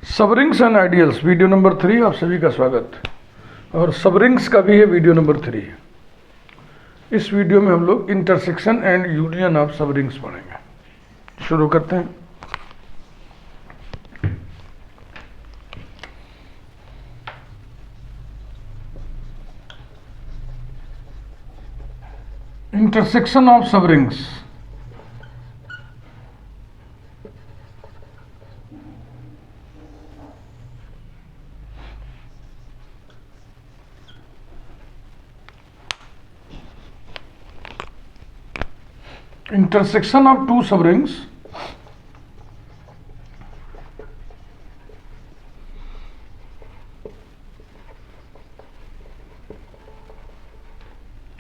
सबरिंग्स and ideals video number 3 आप सभी का स्वागत। और सबरिंग्स का भी है वीडियो नंबर 3। इस वीडियो में हम लोग intersection and union of subrings पढ़ेंगे। शुरू करते हैं। Intersection of subrings. Intersection of two subrings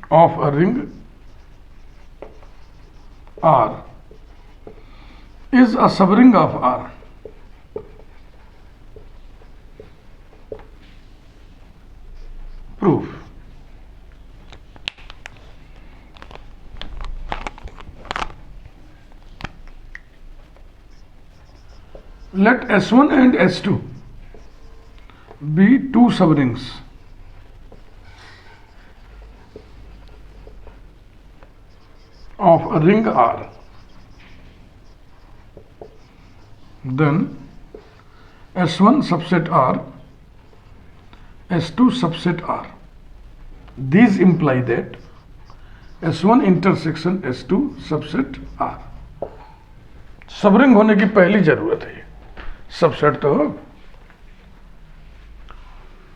of a ring R is a subring of R. Proof. Let S1 and S2 be two subrings of a ring R. Then S1 subset R, S2 subset R. These imply that S1 intersection S2 subset R. Subring होने की पहली जरूरत है, subset तो हो।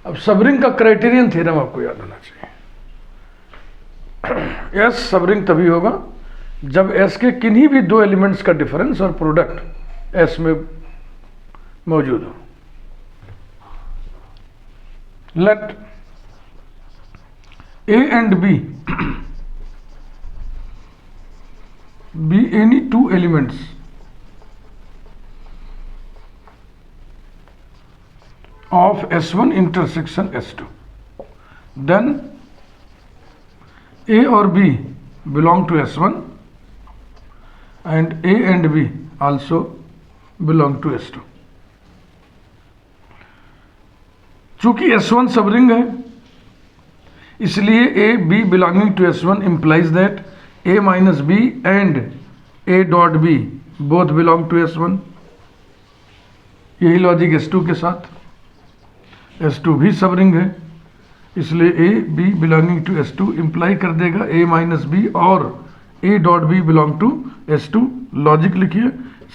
अब subring का criterion theorem आपको याद होना चाहिए। एस सबरिंग तभी होगा जब एस के किन्हीं भी दो एलिमेंट्स का डिफरेंस और प्रोडक्ट एस में मौजूद हो। Let a and b be any two elements of S1 intersection S2, then A or B belong to S1 and A and B also belong to S2. चूंकि S1 subring है इसलिए A B belonging to S1 implies that A minus B and A dot B both belong to S1। यही logic S2 के साथ। S2 भी subring है इसलिए A B belonging to S2 imply कर देगा A माइनस बी और A dot B belong to S2। Logic लिखिए,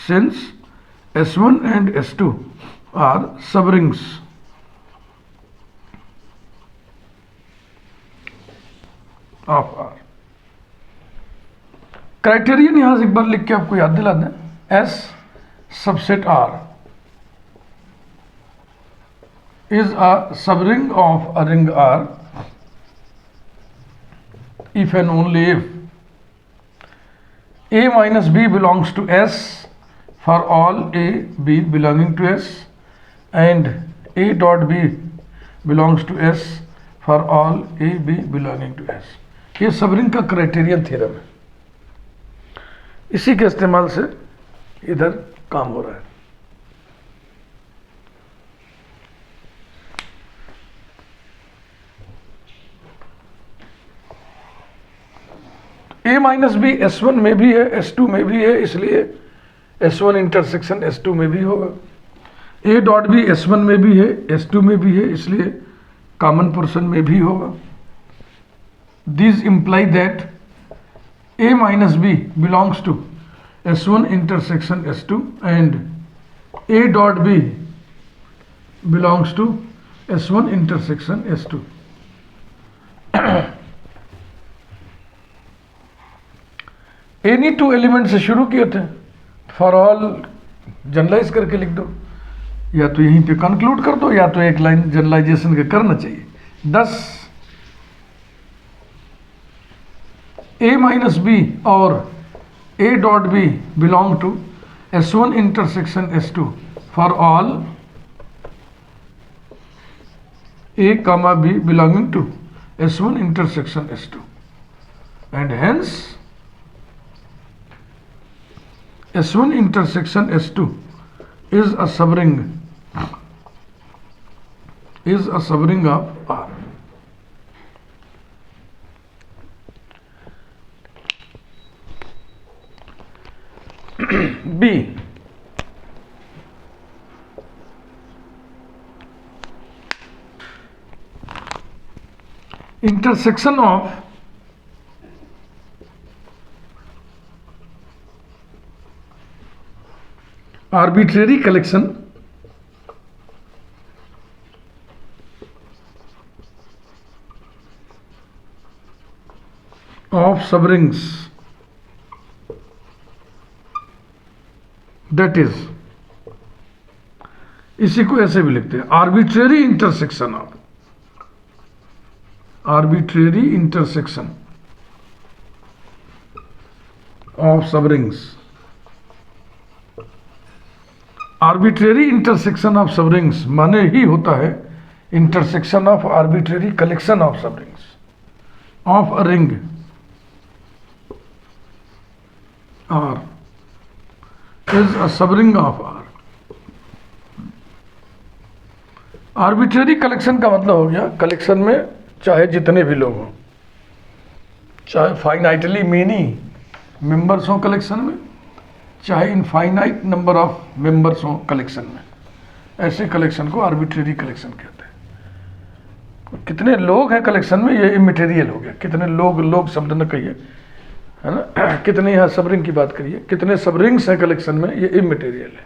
since S1 and S2 are subrings of R। Criterion यहां से एक बार लिख के आपको याद दिला दें। S subset R is a subring of a ring R if and only if A minus B belongs to S for all A B belonging to S and A dot B belongs to S for all A B belonging to S। ये subring का criterion theorem है, इसी के इस्तेमाल से इधर काम हो रहा है। A माइनस बी S1 में भी है S2 में भी है इसलिए S1 इंटरसेक्शन S2 में भी होगा। A डॉट भी S1 में भी है S2 में भी है इसलिए कॉमन पोर्शन में भी होगा। This imply that A minus b belongs to S1 intersection S2 and A dot B belongs to S1 intersection S2। Any two element से शुरू किए थे, फॉर ऑल जनरलाइज करके लिख दो, या तो यहीं पे कंक्लूड कर दो या तो एक लाइन जनरलाइजेशन के करना चाहिए। 10 A माइनस बी और A dot B belong to S1 intersection S2 for all A comma B belonging to S1 intersection S2 and hence S1 intersection S2 is a subring is a subring of R. B, intersection of arbitrary collection of subrings, that is, इसी को ऐसे भी लिखते हैं arbitrary intersection of subrings. Arbitrary intersection of subrings माने ही होता है intersection of arbitrary collection of subrings of a ring R is a subring of R। Arbitrary collection का मतलब हो गया कलेक्शन में चाहे जितने भी लोग हों, चाहे फाइनाइटली मेनी मेंबर्स हों कलेक्शन में, चाहे इनफाइनाइट नंबर ऑफ मेंबर्स हों कलेक्शन में, ऐसे कलेक्शन को आर्बिट्रेरी कलेक्शन कहते हैं। कितने लोग हैं कलेक्शन में ये इमटेरियल हो गया, कितने लोग शब्द न कहिए, है ना, कितने यहाँ सबरिंग की बात करिए, कितने सबरिंग्स हैं कलेक्शन में, ये इमटेरियल है।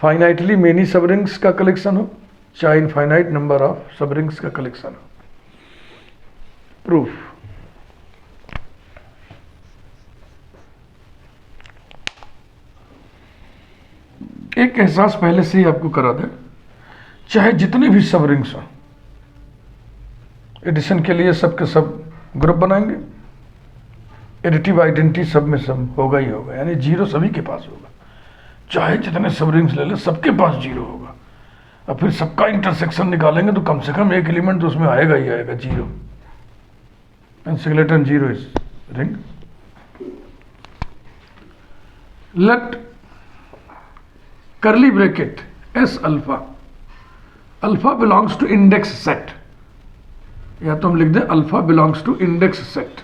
फाइनाइटली मेनी सबरिंग्स का कलेक्शन हो, चाहे इनफाइनाइट नंबर ऑफ सबरिंग्स का कलेक्शन हो। प्रूफ, एक एहसास पहले से ही आपको करा दें, चाहे जितने भी सबरिंग्स हों, एडिशन के लिए सबके सब ग्रुप बनाएंगे, एडिटिव आइडेंटिटी सब में सब होगा ही होगा, यानी जीरो सभी के पास होगा। चाहे जितने सबरिंग्स ले ले सबके पास जीरो होगा, और फिर सबका इंटरसेक्शन निकालेंगे तो कम से कम एक एलिमेंट तो उसमें आएगा ही आएगा, zero. And singleton zero is ring. Let curly bracket S alpha, alpha belongs to index set, या तो हम लिख दें alpha belongs to index set,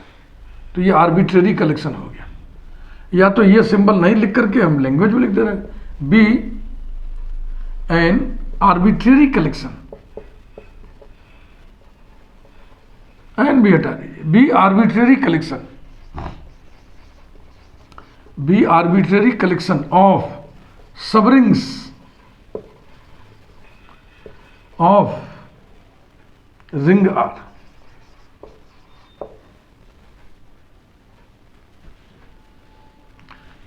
तो ये आर्बिट्रेरी कलेक्शन हो गया। या तो ये सिंबल नहीं लिख करके हम लैंग्वेज में लिख दे रहे हैं, be an arbitrary collection, an be हटा दीजिए, be arbitrary collection, be arbitrary collection of subrings of ring R।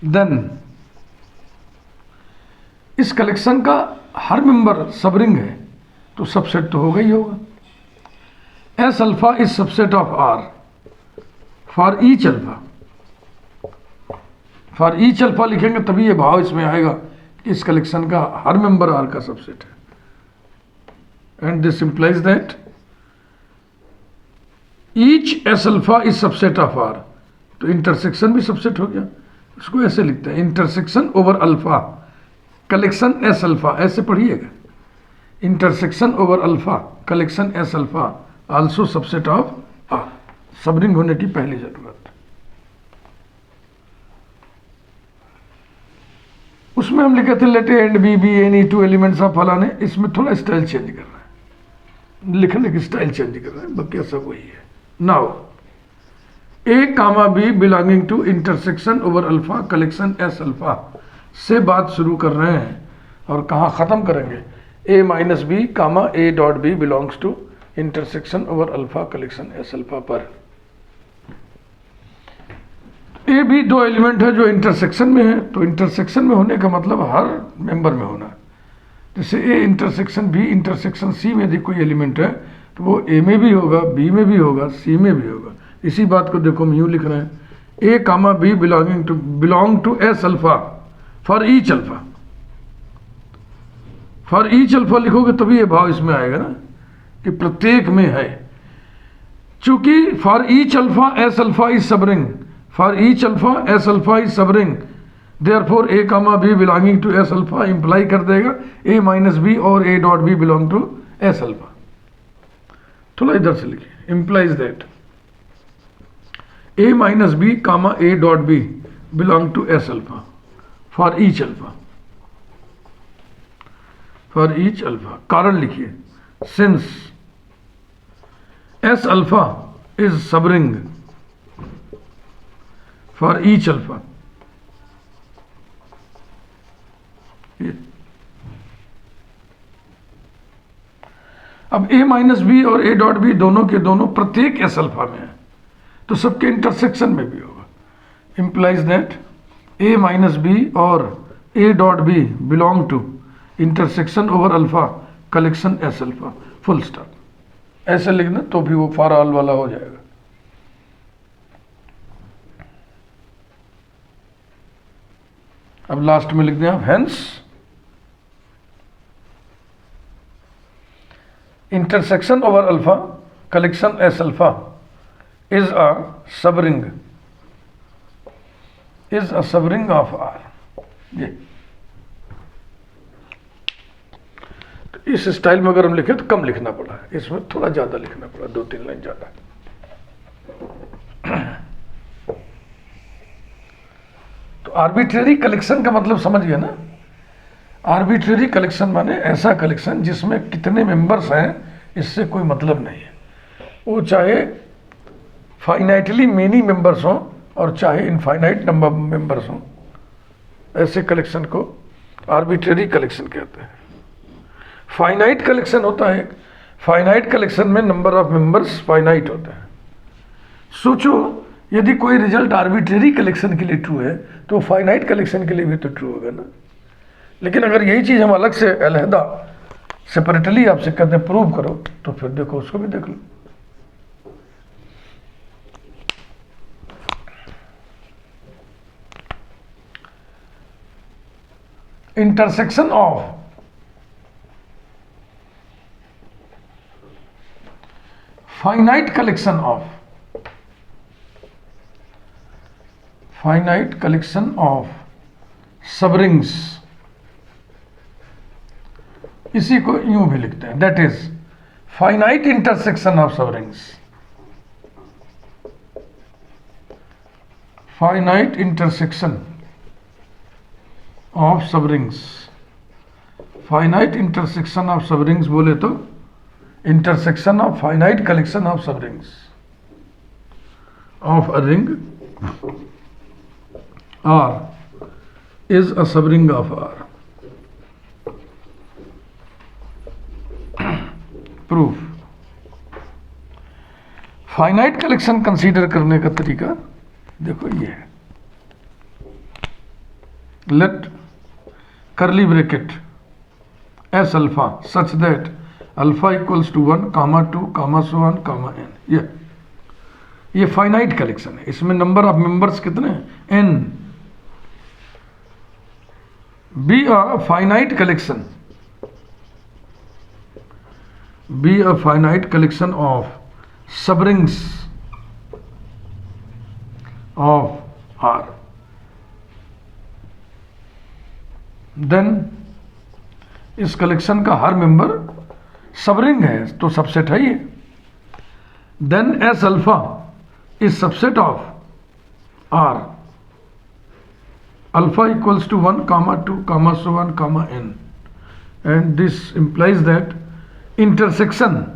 Then इस कलेक्शन का हर मेंबर सबरिंग है तो सबसेट तो होगा ही होगा। S alpha is subset of R for each alpha, for each alpha लिखेंगे तभी ये भाव इसमें आएगा कि इस कलेक्शन का हर मेंबर आर का सबसेट है। And this implies that each S alpha is subset of R, तो इंटरसेक्शन भी सबसेट हो गया। इसको ऐसे लिखते हैं intersection over alpha collection S alpha, ऐसे पढ़िएगा, intersection over alpha collection S alpha also subset of R, subring होने की पहली जरूरत। उसमें हम लिखे थे let a and b be any two elements of फलाने, इसमें थोड़ा स्टाइल चेंज कर रहा है, लिखने की स्टाइल चेंज कर रहा है, बाकी सब वही है। Now a comma b belonging to intersection over alpha collection S alpha से बात शुरू कर रहे हैं और कहाँ ख़त्म करेंगे, A minus B comma A dot B belongs to intersection over alpha collection S alpha पर। ए भी दो एलिमेंट है जो इंटरसेक्शन में है, तो इंटरसेक्शन में होने का मतलब हर मेंबर में होना। जैसे a intersection b intersection c में यदि कोई एलिमेंट है तो वो ए में भी होगा, बी में भी होगा, सी में भी होगा। इसी बात को देखो हम यूँ लिख रहे हैं, A comma B belong to S alpha for each alpha, for each alpha लिखोगे तभी ये भाव इसमें आएगा ना कि प्रत्येक में है। चूंकि for each alpha S alpha is subring, for each alpha S alpha is subring, therefore a comma b belonging to S alpha imply कर देगा ए माइनस बी और a dot B belong to S alpha, थोड़ा इधर से लिखिए, implies that a minus b comma a dot b belong to s alpha for each alpha, for each alpha. कारण लिखिए, since s alpha is subring for each alpha. अब a minus B और a dot B दोनों के दोनों प्रत्येक s alpha में है, तो सबके इंटरसेक्शन में भी होगा. Implies that a minus B और a dot B belong to intersection over alpha collection s alpha, full stop. ऐसे लिखना तो भी वो फॉर ऑल वाला हो जाएगा. अब लास्ट में लिख दें आप, hence intersection over alpha collection S alpha is a subring of R. ये तो इस स्टाइल में अगर हम लिखें तो कम लिखना पड़ा, इसमें थोड़ा ज्यादा लिखना पड़ा, 2-3 लाइन ज्यादा. तो आर्बिट्रेरी कलेक्शन का मतलब समझ गया ना. आर्बिट्रेरी कलेक्शन माने ऐसा कलेक्शन जिसमें कितने मेंबर्स हैं इससे कोई मतलब नहीं है, वो चाहे फाइनाइटली मेनी मेंबर्स हों और चाहे इनफाइनाइट नंबर मेंबर्स हों, ऐसे कलेक्शन को आर्बिट्रेरी कलेक्शन कहते हैं. फाइनाइट कलेक्शन होता है, फाइनाइट कलेक्शन में नंबर ऑफ मेंबर्स फाइनाइट होता है. सोचो यदि कोई रिजल्ट आर्बिट्रेरी कलेक्शन के लिए ट्रू है तो फाइनाइट कलेक्शन के लिए भी तो ट्रू होगा ना. लेकिन अगर यही चीज हम अलग से अलहदा सेपरेटली आपसे कहते हैं प्रूव करो, तो फिर देखो उसको भी देख लो. Intersection of finite collection of subrings, इसी को यूं भी लिखते हैं, that is finite intersection of subrings. Finite intersection of subrings, finite intersection of subrings बोले तो intersection of finite collection of subrings of a ring R is a subring of R. Proof. Finite collection consider करने का तरीका देखो ये है. Let curly bracket S alpha such that alpha equals to 1, 2, so on, n. ये finite collection है. इसमें number of members कितने हैं? n. be a finite collection of subrings of R, then इस कलेक्शन का हर मेंबर सबरिंग है तो सबसेट है ये. then S alpha is subset of R, alpha equals to 1, 2, so on, n. And this implies that intersection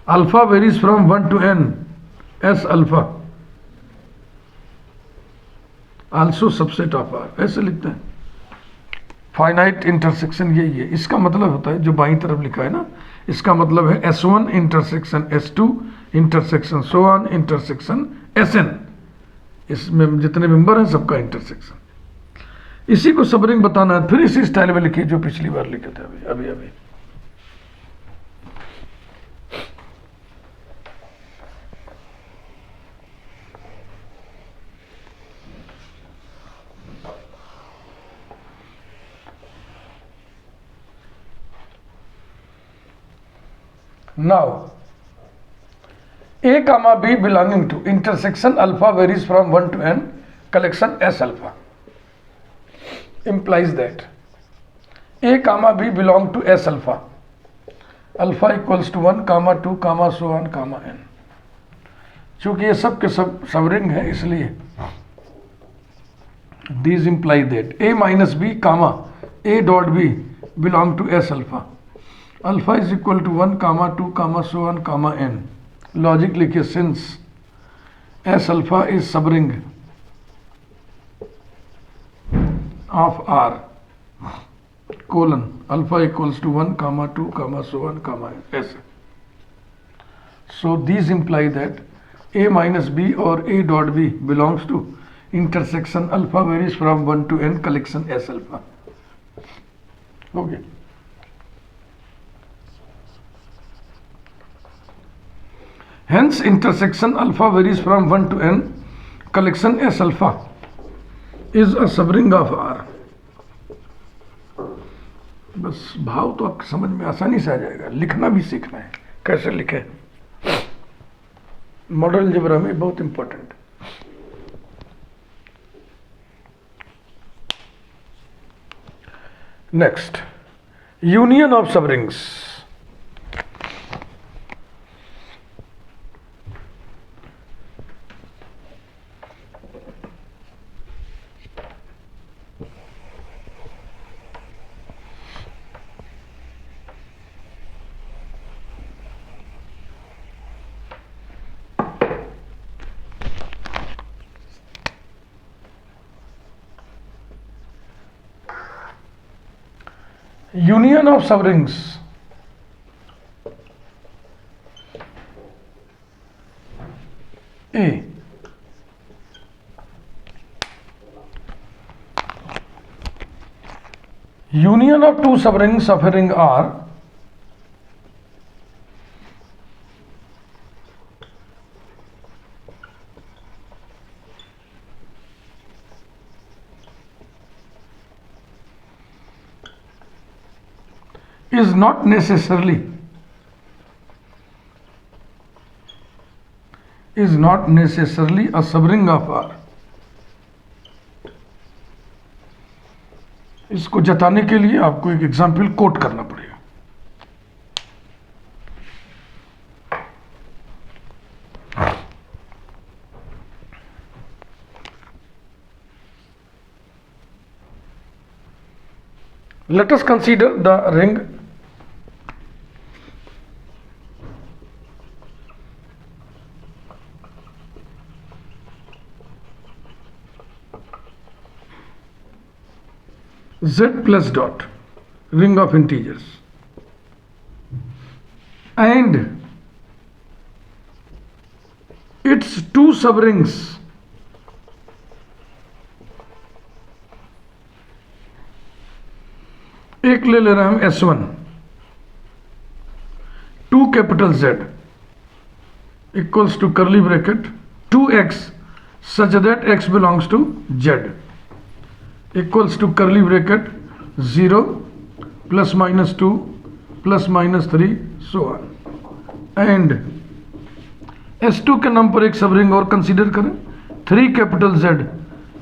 alpha varies from 1 to n, S alpha also subset of R. ऐसे लिखते हैं. Finite intersection यही है. इसका मतलब होता है जो बाईं तरफ लिखा है ना, इसका मतलब है S1 intersection S2 intersection so on intersection Sn. इसमें जितने मेंबर हैं सबका इंटरसेक्शन. इसी को सबरिंग बताना है. फिर इसी स्टाइल में लिखिए जो पिछली बार लिखे थे अभी. Now, A comma B belonging to intersection alpha varies from 1 to n, collection S alpha, implies that A comma B belong to S alpha. Alpha equals to 1 comma 2 comma so on comma n। चूंकि ये सब के सब subring है इसलिए these imply that a minus b comma a dot b belong to s alpha। Alpha is equal to 1 comma 2 comma so on comma n। Logic लिखिए since s alpha is subring of r colon alpha equals to 1 comma 2 comma so on comma s। So these imply that a minus b or a dot b belongs to intersection alpha varies from 1 to n collection s alpha। Okay, hence intersection alpha varies from 1 to n collection s alpha is a subring of r। बस भाव तो आपको समझ में आसानी से आ जाएगा, लिखना भी सीखना है कैसे लिखे। मॉडल अलजेब्रा में बहुत important. Next, union of subrings. Union of substrings A union of two subrings of a ring R is not necessarily a subring of R। इसको जताने के लिए आपको एक एग्जाम्पल कोट करना पड़ेगा। Let us consider the ring Z plus dot, ring of integers, and its two subrings एक ले रहे हैं हम S1 2 capital Z equals to curly bracket 2x such that x belongs to Z equals to curly bracket 0 plus minus 2 plus minus 3 so on। and S2 के नाम पर एक subring और कंसीडर करें 3 capital Z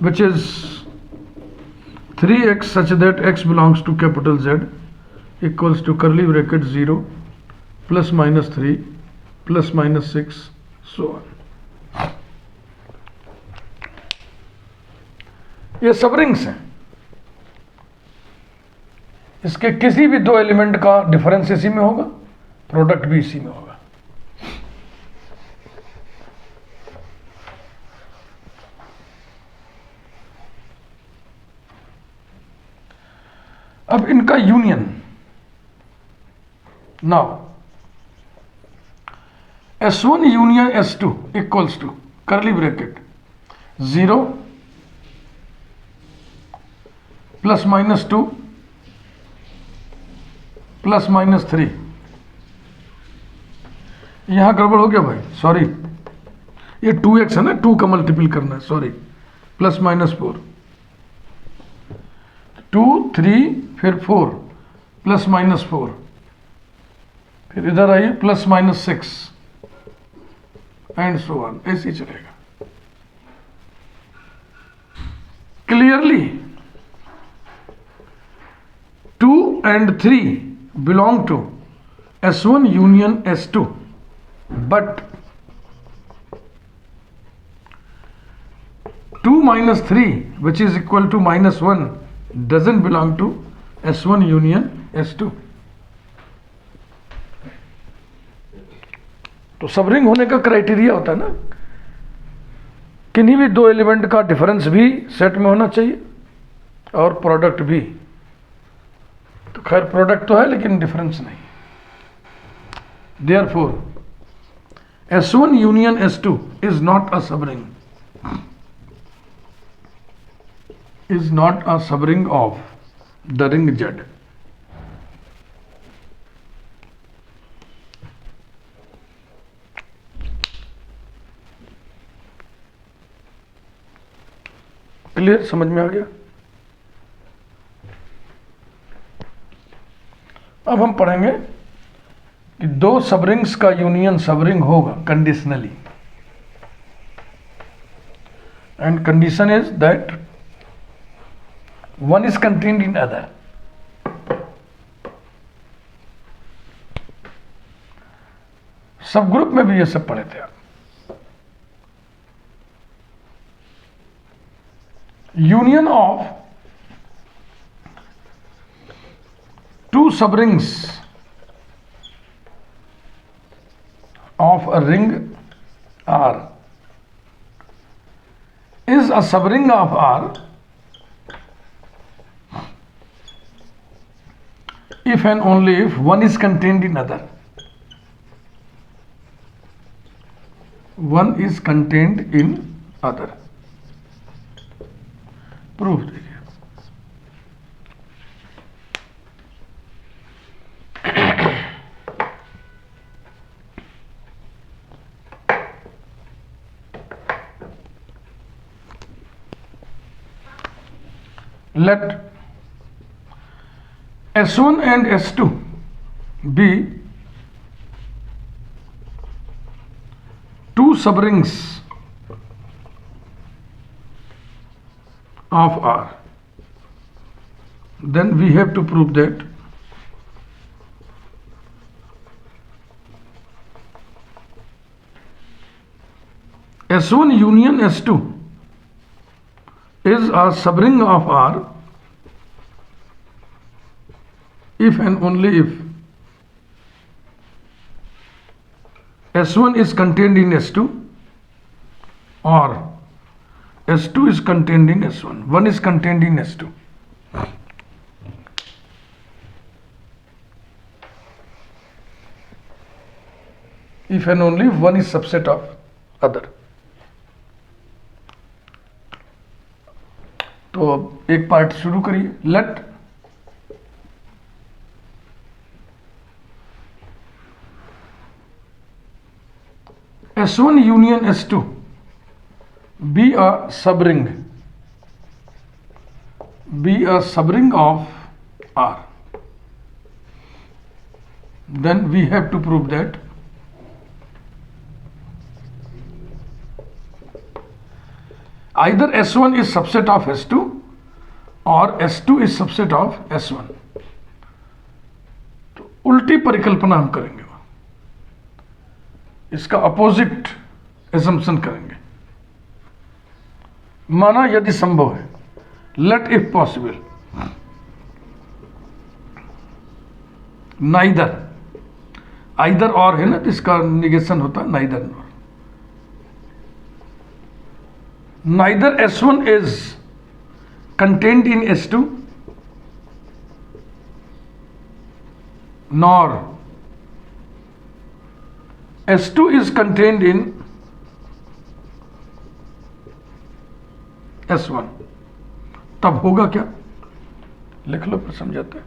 which is 3x such that x belongs to capital Z equals to curly bracket 0 plus minus 3 plus minus 6 so on। ये सबरिंग्स हैं। इसके किसी भी दो एलिमेंट का डिफरेंस इसी में होगा, प्रोडक्ट भी इसी में होगा। अब इनका union, now S1 union S2 equals to curly bracket 0 plus minus 2 plus minus 3। यहां गड़बड़ हो गया भाई, सॉरी, ये 2x है ना, 2 का मल्टीपल करना है, सॉरी, प्लस माइनस 4 2 3 फिर 4 प्लस माइनस 4 फिर इधर आइए plus minus 6 and so on, ऐसे ही चलेगा। Clearly 2 and 3 belong to S1 union S2, but 2 minus 3 which is equal to minus 1 doesn't belong to S1 union S2. तो subring होने का criteria होता है ना, किन्हीं भी दो एलिमेंट का डिफरेंस भी सेट में होना चाहिए और प्रोडक्ट भी। तो खैर प्रोडक्ट तो है लेकिन डिफरेंस नहीं। Therefore, S1 union S2 is not a subring, is not a subring of the ring Z. Clear, समझ में आ गया? अब हम पढ़ेंगे कि दो सबरिंग्स का यूनियन सबरिंग होगा conditionally, and condition is that one is contained in other. Subgroup में भी ये सब पढ़े थे आप। Union of two subrings of a ring R is a subring of R if and only if one is contained in other. One is contained in other. Proof देखिए। Let S1 and S2 be two subrings of R. Then we have to prove that S1 union S2 is a subring of R if and only if S1 is contained in S2 or S2 is contained in S1. One is contained in S2. If and only if one is subset of other. तो अब एक part शुरू करिए। Let S1 union S2 be a subring of R. Then we have to prove that either S1 is subset of S2 or S2 is subset of S1. तो उल्टी परिकल्पना हम करेंगे, इसका अपोजिट एजम्पशन करेंगे। माना यदि संभव है, let if possible, neither, either और है ना, तो इसका निगेशन होता है neither nor. Neither S1 is contained in S2 nor S2 is contained in S1। तब होगा क्या? लिख लो फिर समझाते हैं।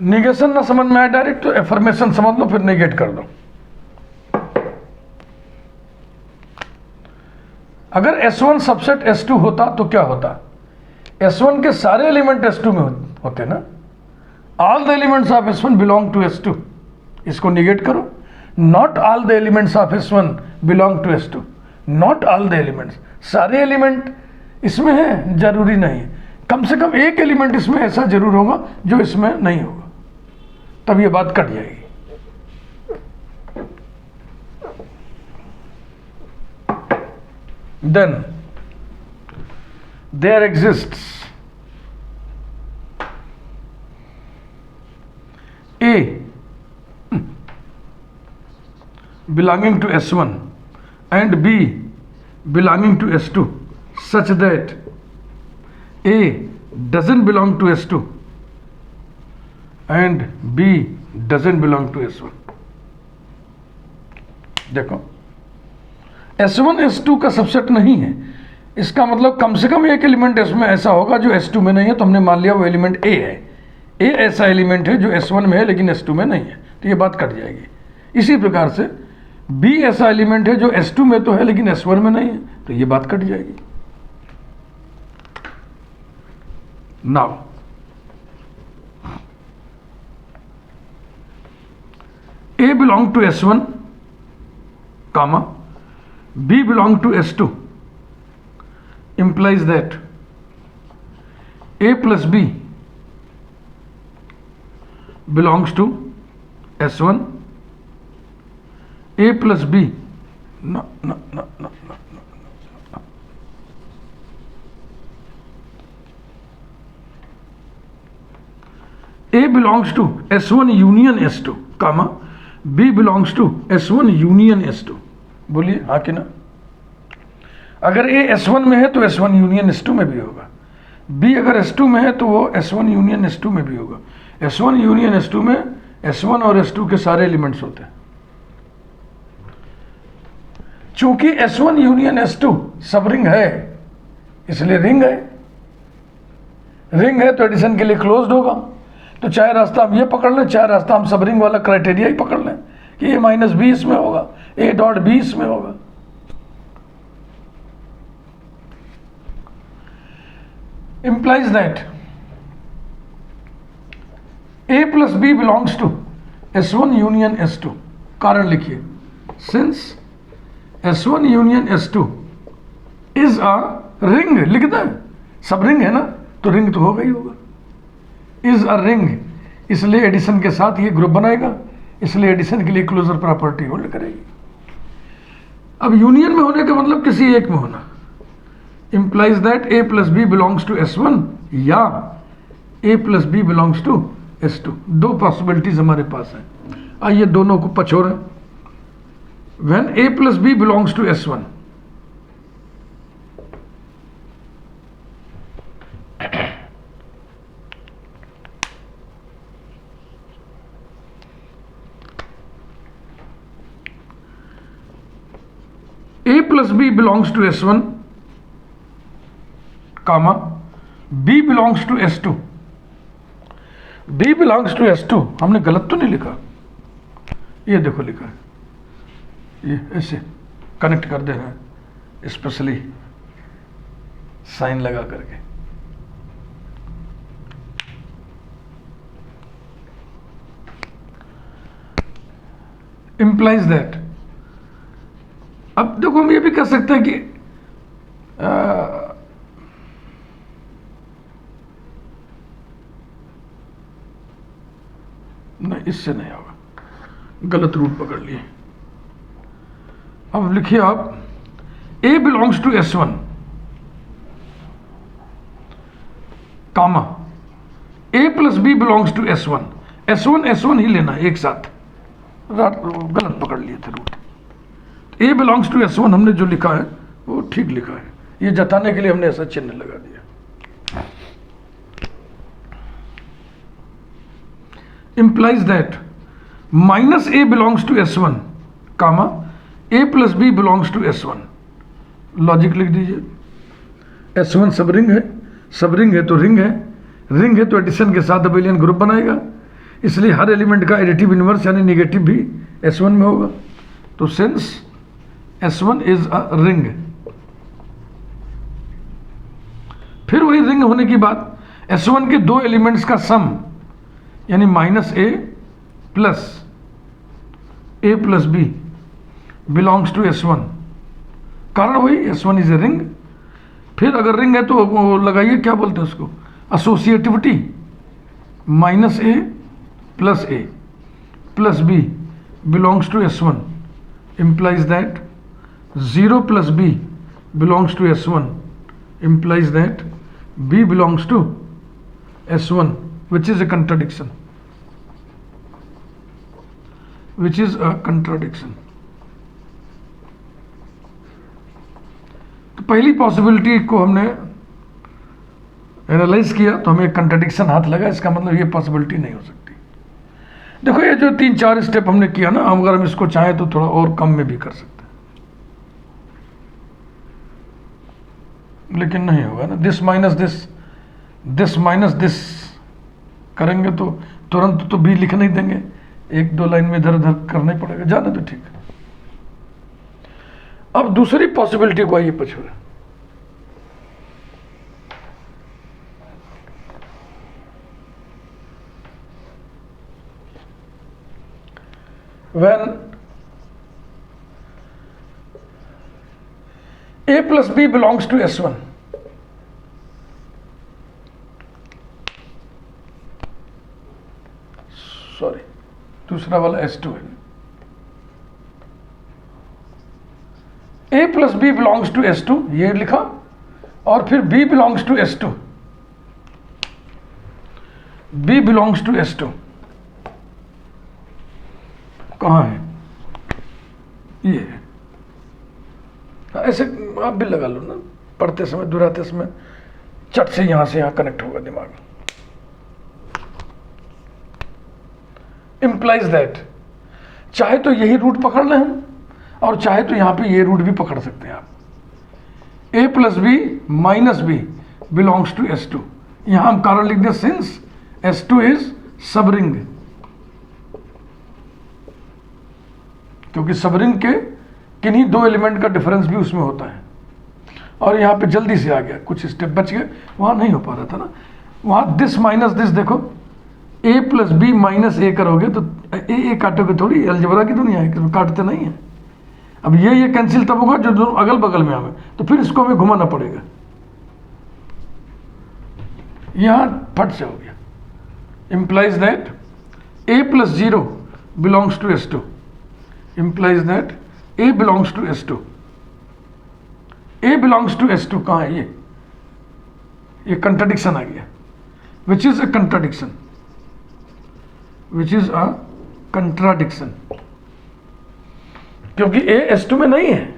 निगेशन ना समझ में आए डायरेक्ट तो एफर्मेशन समझ लो, फिर निगेट कर दो। अगर S1 सबसेट S2 होता तो क्या होता? S1 के सारे एलिमेंट S2 में होते ना। All the elements of S1 belong to S2। इसको निगेट करो not all the elements of S1 belong to S2, not all the elements, सारे एलिमेंट इसमें है जरूरी नहीं, कम से कम एक एलिमेंट इसमें ऐसा जरूर होगा जो इसमें नहीं होगा, तब ये बात कट जाएगी। Then there exists A belonging to S1 and B belonging to S2 such that A doesn't belong to S2 and B doesn't belong to S1। देखो S1 S2 का सबसेट नहीं है, इसका मतलब कम से कम एक एलिमेंट इसमें ऐसा होगा जो S2 में नहीं है, तो हमने मान लिया वो एलिमेंट A है। A ऐसा एलिमेंट है जो S1 में है लेकिन S2 में नहीं है, तो ये बात कट जाएगी। इसी प्रकार से B ऐसा एलिमेंट है जो S2 में तो है लेकिन S1 में नहीं है, तो ये बात कट जाएगी। Now A belong to S1 comma B belong to S2 implies that A plus B belongs to S1, A plus B, no. A belongs to S1 union S2, comma B belongs to S1 union S2। बोलिए हाँ कि ना। अगर A S1 में है तो S1 union S2 में भी होगा, B अगर S2 में है तो वो S1 यूनियन S2 में भी होगा। S1 यूनियन S2 में S1 और S2 के सारे एलिमेंट्स होते हैं। चूंकि S1 यूनियन S2 सब रिंग है इसलिए रिंग है, रिंग है तो एडिशन के लिए क्लोज्ड होगा। तो चाहे रास्ता हम ये पकड़ लें, चाहे रास्ता हम सब रिंग वाला क्राइटेरिया ही पकड़ लें कि A माइनस बी इसमें होगा, A डॉट बी इसमें होगा। implies that A plus B belongs to S1 union S2। कारण लिखिए, since S1 union S2 is a ring, लिख दें, सब रिंग है ना तो रिंग तो होगा ही होगा। is a ring, इसलिए एडिशन के साथ ये ग्रुप बनाएगा, इसलिए एडिशन के लिए क्लोजर प्रॉपर्टी होल्ड करेगी। अब यूनियन में होने का मतलब किसी एक में होना, implies that A plus B belongs to S1 या A plus B belongs to S2। दो पॉसिबिलिटीज हमारे पास हैं, आइए दोनों को पछोड़ें। when A plus B belongs to S1, A plus B belongs to S1 comma B belongs to S2। B belongs to S2 हमने गलत तो नहीं लिखा, ये देखो लिखा है, ये ऐसे कनेक्ट कर दे रहे हैं स्पेशली साइन लगा करके। implies that, अब देखो हम ये भी कह सकते हैं कि नहीं, इससे नहीं होगा, गलत रूट पकड़ लिए। अब लिखिए आप A belongs to S1 comma A plus B belongs to S1, S1 ही लेना एक साथ, गलत पकड़ लिए थे root. A belongs to S1 हमने जो लिखा है वो ठीक लिखा है, ये जताने के लिए हमने ऐसा चिन्ह लगा दिया। implies that minus A belongs to S1 comma A plus B belongs to S1। Logic लिख दीजिए, S1 सब रिंग है, सब रिंग है तो रिंग है, रिंग है तो एडिशन के साथ अबेलियन ग्रुप बनाएगा, इसलिए हर एलिमेंट का एडिटिव इनवर्स यानी नेगेटिव भी S1 में होगा। तो since S1 is a ring, फिर वही रिंग होने की बात, S1 के दो एलिमेंट्स का सम यानी minus A plus a plus b belongs to S1, कारण वही S1 इज ए रिंग। फिर अगर रिंग है तो वो लगाइए, क्या बोलते हैं उसको, associativity, minus a plus b belongs to S1 implies that 0 plus b belongs to S1 implies that b belongs to S1, which is a contradiction, तो पहली पॉसिबिलिटी को हमने एनालाइज किया तो हमें एक कंट्राडिक्शन हाथ लगा, इसका मतलब ये पॉसिबिलिटी नहीं हो सकती। देखो ये जो 3-4 स्टेप हमने किया ना, अगर हम इसको चाहें तो थोड़ा और कम में भी कर सकते हैं, लेकिन नहीं होगा ना। दिस माइनस दिस करेंगे तो तुरंत तो बी लिख नहीं देंगे, 1-2 लाइन में इधर उधर करना ही पड़ेगा, जाना तो ठीक है। अब दूसरी पॉसिबिलिटी को आइए पछोड़े। when a plus b belongs to S1, sorry दूसरा वाला S2 है, a plus b belongs to S2 ये लिखा, और फिर b belongs to S2, b belongs to S2 कहाँ है, ये है। ऐसे आप भी लगा लो ना, पढ़ते समय दोहराते समय चट से यहां से यहां कनेक्ट होगा दिमाग। इंप्लाइज दैट चाहे तो यही रूट पकड़ लें हम, और चाहे तो यहां पे ये रूट भी पकड़ सकते हैं आप। a plus b minus b belongs to S2, यहां हम कारण लिख दें सिंस S2 इज सब रिंग, क्योंकि सब रिंग के किन्हीं 2 एलिमेंट का डिफरेंस भी उसमें होता है। और यहाँ पे जल्दी से आ गया, कुछ स्टेप बच गए, वहाँ नहीं हो पा रहा था ना, वहाँ दिस माइनस दिस, देखो a प्लस बी माइनस ए करोगे तो ए काटोगे थोड़ी, अलजेब्रा की दुनिया है, काटते नहीं है। अब ये कैंसिल तब होगा जो दोनों अगल बगल में आवे, तो फिर इसको हमें घुमाना पड़ेगा, यहाँ फट से हो गया। implies that a plus 0 belongs to S2, implies that a belongs to S2, a belongs to S2 कहाँ है, ये कंट्राडिक्शन आ गया, which is a contradiction, क्योंकि a S2 में नहीं है,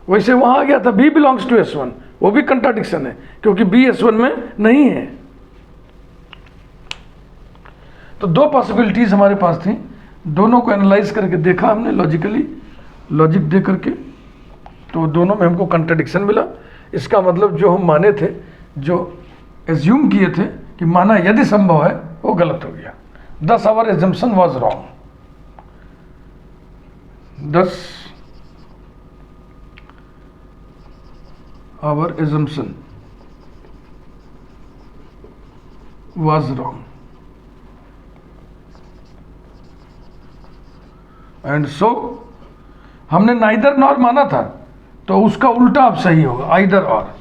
वैसे वहां आ गया था b belongs to S1, वो भी कंट्राडिक्शन है क्योंकि b S1 में नहीं है। तो 2 पॉसिबिलिटीज हमारे पास थी, दोनों को एनालाइज करके देखा हमने लॉजिकली, लॉजिक दे करके, तो दोनों में हमको कंट्राडिक्शन मिला। इसका मतलब जो हम माने थे, जो एज्यूम किए थे कि माना यदि संभव है, वो गलत हो गया। thus our assumption was wrong, thus our assumption was wrong, and so हमने नाइदर नॉर माना था, तो उसका उल्टा अब सही होगा, आइदर और।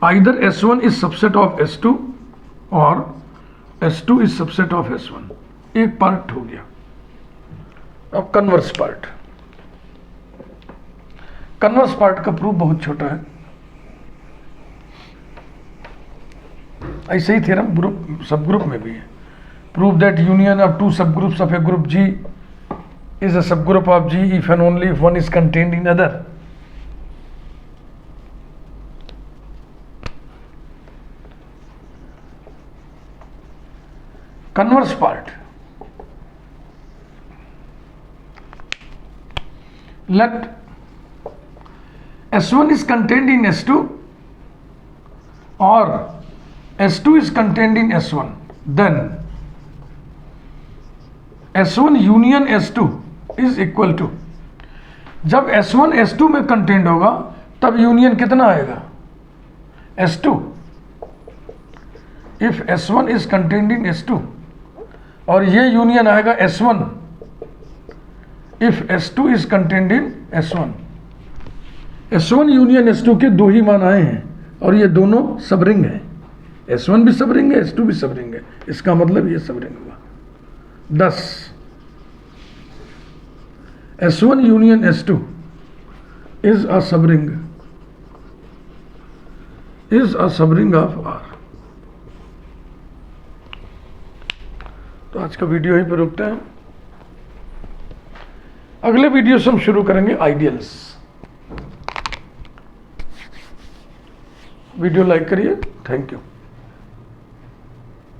Either S1 is subset of S2 और S2 is subset of S1, एक पार्ट हो गया। अब कन्वर्स पार्ट, कन्वर्स पार्ट का प्रूफ बहुत छोटा है, ऐसे ही थ्योरम ग्रुप सब ग्रुप में भी है। Prove that union of 2 subgroups of a group G is a subgroup of G if and only if one is contained in other. Converse part. Let S1 is contained in S2 or S2 is contained in S1, then S1 union S2 is equal to, जब S1 S2 में contained होगा तब union कितना आएगा, S2। If S1 is contained in S2 और ये union आएगा S1 if S2 is contained in S1। S1 union S2 के दो ही मान आए हैं और ये दोनों सब रिंग है। S1 भी सब रिंग है, S2 भी सब रिंग है, इसका मतलब ये सब रिंग हुआ। 10 S1 union S2 is a सब रिंग ऑफ R। तो आज का वीडियो यहीं पर रुकते हैं। अगले वीडियो से हम शुरू करेंगे आइडियल्स। वीडियो लाइक करिए। Thank you.